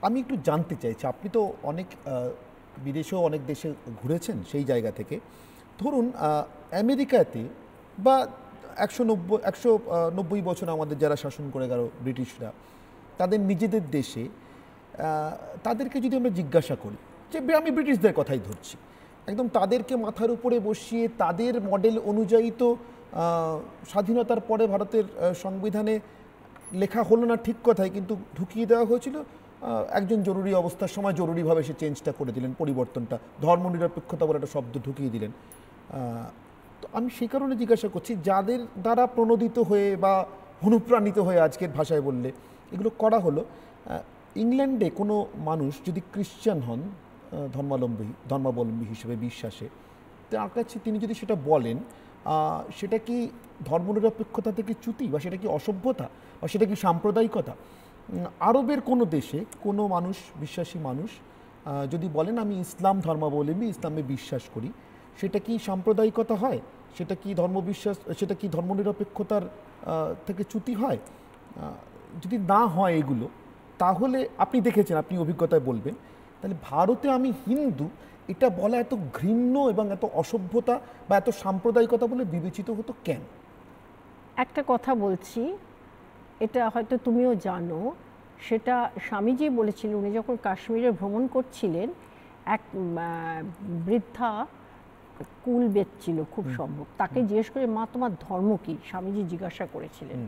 আমি একটু জানতে চাইছি, আপনি তো অনেক বিদেশেও অনেক দেশে ঘুরেছেন, সেই জায়গা থেকে ধরুন আমেরিকাতে বা 190 বছর আমাদের যারা শাসন করে গেল ব্রিটিশরা, তাদের নিজেদের দেশে তাদেরকে যদি আমরা জিজ্ঞাসা করি, যে আমি ব্রিটিশদের কথাই ধরছি, একদম তাদেরকে মাথার উপরে বসিয়ে তাদের মডেল অনুযায়ী তো স্বাধীনতার পরে ভারতের সংবিধানে লেখা হলো না ঠিক কথাই, কিন্তু ঢুকিয়ে দেওয়া হয়েছিল একজন জরুরি অবস্থার সময় জরুরিভাবে সে চেঞ্জটা করে দিলেন, পরিবর্তনটা, ধর্মনিরপেক্ষতা বলে একটা শব্দ ঢুকিয়ে দিলেন। তো আমি সেই কারণে জিজ্ঞাসা করছি, যাদের দ্বারা প্রণোদিত হয়ে বা অনুপ্রাণিত হয়ে আজকের ভাষায় বললে এগুলো করা হলো, ইংল্যান্ডে কোনো মানুষ যদি ক্রিশ্চান হন, ধর্মাবলম্বী হিসেবে বিশ্বাসে, তার কাছে তিনি যদি সেটা বলেন, সেটা কি ধর্মনিরপেক্ষতা থেকে চ্যুতি, বা সেটা কি অসভ্যতা, বা সেটা কি সাম্প্রদায়িকতা? আরবের কোনো দেশে কোনো মানুষ, বিশ্বাসী মানুষ যদি বলেন আমি ইসলাম ধর্মাবলম্বী, ইসলামে বিশ্বাস করি, সেটা কি সাম্প্রদায়িকতা হয়? সেটা কি ধর্মবিশ্বাস, সেটা কি ধর্মনিরপেক্ষতার থেকে চ্যুতি হয়? যদি না হয় এগুলো, তাহলে আপনি দেখেছেন, আপনি অভিজ্ঞতায় বলবেন, তাহলে ভারতে আমি হিন্দু এটা বলা এত ঘৃণ্য এবং এত অসভ্যতা বা এত সাম্প্রদায়িকতা বলে বিবেচিত হতো কেন? একটা কথা বলছি, এটা হয়তো তুমিও জানো, সেটা স্বামীজি বলেছিলেন। উনি যখন কাশ্মীরে ভ্রমণ করছিলেন, এক বৃদ্ধা কুল বেচছিল খুব সম্ভব, তাকে জিজ্ঞেস করে মা তোমার ধর্ম কি, স্বামীজি জিজ্ঞাসা করেছিলেন।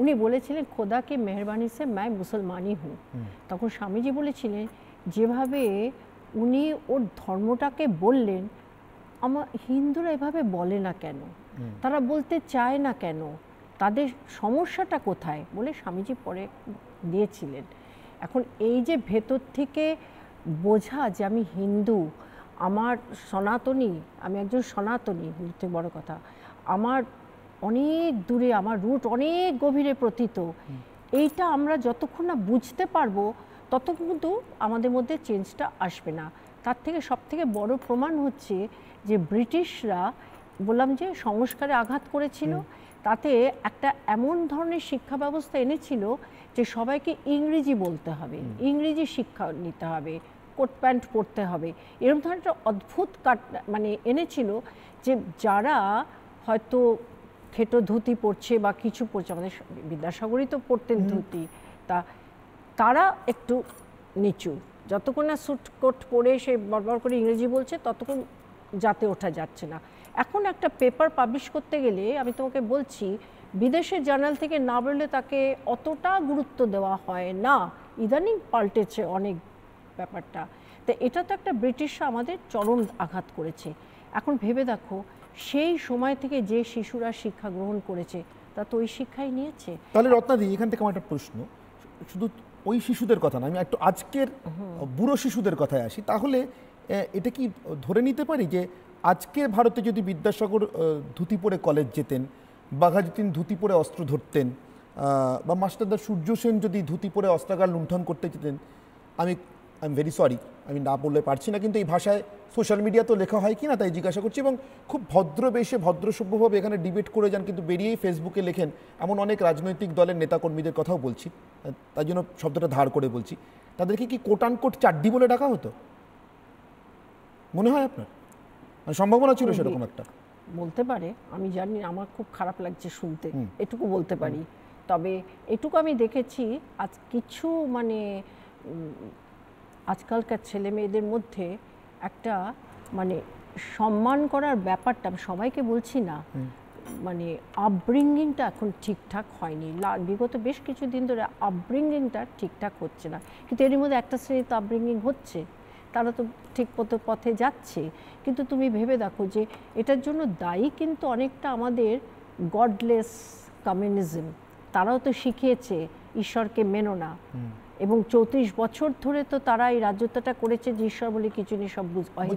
উনি বলেছিলেন খোদা কে মেহরবানি সে मैं মুসলমানি হুঁ। তখন স্বামীজি বলেছিলেন, যেভাবে উনি ওর ধর্মটাকে বললেন, আমার হিন্দুরা এভাবে বলে না কেন, তারা বলতে চায় না কেন, তাদের সমস্যাটা কোথায় বলে স্বামীজি পরে দিয়েছিলেন। এখন এই যে ভেতর থেকে বোঝা যে আমি হিন্দু, আমার সনাতনী, আমি একজন সনাতনী, সবথেকে বড় কথা, আমার অনেক দূরে, আমার রুট অনেক গভীরে প্রতীত, এইটা আমরা যতক্ষণ না বুঝতে পারবো ততক্ষণ কিন্তু আমাদের মধ্যে চেঞ্জটা আসবে না। তার থেকে সবথেকে বড় প্রমাণ হচ্ছে যে ব্রিটিশরা, বললাম যে সংস্কারে আঘাত করেছিল, তাতে একটা এমন ধরনের শিক্ষা ব্যবস্থা এনেছিল যে সবাইকে ইংরেজি বলতে হবে, ইংরেজি শিক্ষা নিতে হবে, কোট প্যান্ট পরতে হবে, এরকম ধরনের একটা অদ্ভুত মানে এনেছিল যে যারা হয়তো খেটো ধুতি পরছে বা কিছু পরছে, আমাদের বিদ্যাসাগরই তো পরতেন ধুতি, তারা একটু নিচু, যতক্ষণ না স্যুট কোট পরে সে বড় করে ইংরেজি বলছে ততক্ষণ যাতে ওঠা যাচ্ছে না। এখন একটা পেপার পাবলিশ করতে গেলে আমি তোমাকে বলছি, বিদেশের জার্নাল থেকে না বললে তাকে অতটা গুরুত্ব দেওয়া হয় না, ইদানিং পাল্টেছে অনেক ব্যাপারটা। তো এটা তো একটা ব্রিটিশরা আমাদের চরম আঘাত করেছে। এখন ভেবে দেখো, সেই সময় থেকে যে শিশুরা শিক্ষা গ্রহণ করেছে তা তো ওই শিক্ষাই নিয়েছে। তাহলে রত্নাদি, এখান থেকে আমার একটা প্রশ্ন, শুধু ওই শিশুদের কথা না, আমি একটু আজকের বুড়ো শিশুদের কথায় আসি। তাহলে এটা কি ধরে নিতে পারি যে আজকে ভারতে যদি বিদ্যাসাগর ধুতি পরে কলেজ যেতেন, বাঘাযতীন ধুতি পরে অস্ত্র ধরতেন, বা মাস্টারদা সূর্য সেন যদি ধুতি পরে অস্ত্রাগার লুণ্ঠন করতে যেতেন, আই এম ভেরি সরি, আমি না বললে পারছি না, কিন্তু এই ভাষায় সোশ্যাল মিডিয়া তো লেখা হয় কি না তাই জিজ্ঞাসা করছি, এবং খুব ভদ্রবেশে ভদ্রসভ্যভাবে এখানে ডিবেট করে যান, কিন্তু বেরিয়েই ফেসবুকে লেখেন, এমন অনেক রাজনৈতিক দলের নেতাকর্মীদের কথাও বলছি, তাই জন্য শব্দটা ধার করে বলছি, তাদেরকে কি কোট আনকোট চাড্ডি বলে ডাকা হতো মনে হয় আপনার? মানে সম্ভাবনা ছিল সেরকম একটা? বলতে পারে, আমি জানি, আমার খুব খারাপ লাগছে শুনতে, এটুকু বলতে পারি। তবে এটুকু আমি দেখেছি, আজ কিছু মানে আজকালকার ছেলে মেয়েদের মধ্যে একটা মানে সম্মান করার ব্যাপারটা, আমি সবাইকে বলছি না, মানে আপব্রিঙ্গিংটা এখন ঠিকঠাক হয়নি। বিগত বেশ কিছুদিন ধরে আপব্রিঙ্গিংটা ঠিকঠাক হচ্ছে না, কিন্তু এর মধ্যে একটা শ্রেণী তো আপব্রিঙ্গিং হচ্ছে, তারা তো ঠিক পথে যাচ্ছে। কিন্তু তুমি ভেবে দেখো যে এটার জন্য দায়ী কিন্তু অনেকটা আমাদের গডলেস কমিউনিজম। তারাও তো শিখিয়েছে ঈশ্বরকে মেনো না, এবং 34 বছর ধরে তো তারা এই রাজ্যটা করেছে যে ঈশ্বর বলে কিছু নেই, সব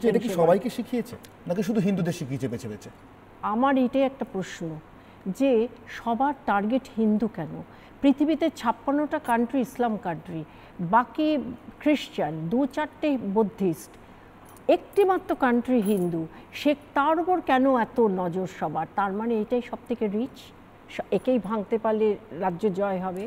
এটা কি সবাইকে শিখিয়েছে নাকি শুধু হিন্দুদের শিখিয়েছে বেছে বেছে? আমার এটাই একটা প্রশ্ন, যে সবার টার্গেট হিন্দু কেন? পৃথিবীতে 56টা কান্ট্রি ইসলাম কান্ট্রি, বাকি খ্রিস্টান, 2-4টে বুদ্ধিস্ট, একটি মাত্র কান্ট্রি হিন্দু, সে তার উপর কেন এত নজর সবার? তার মানে এটাই সব থেকে রিচ, একেই ভাঙতে পারলে রাজ্য জয় হবে।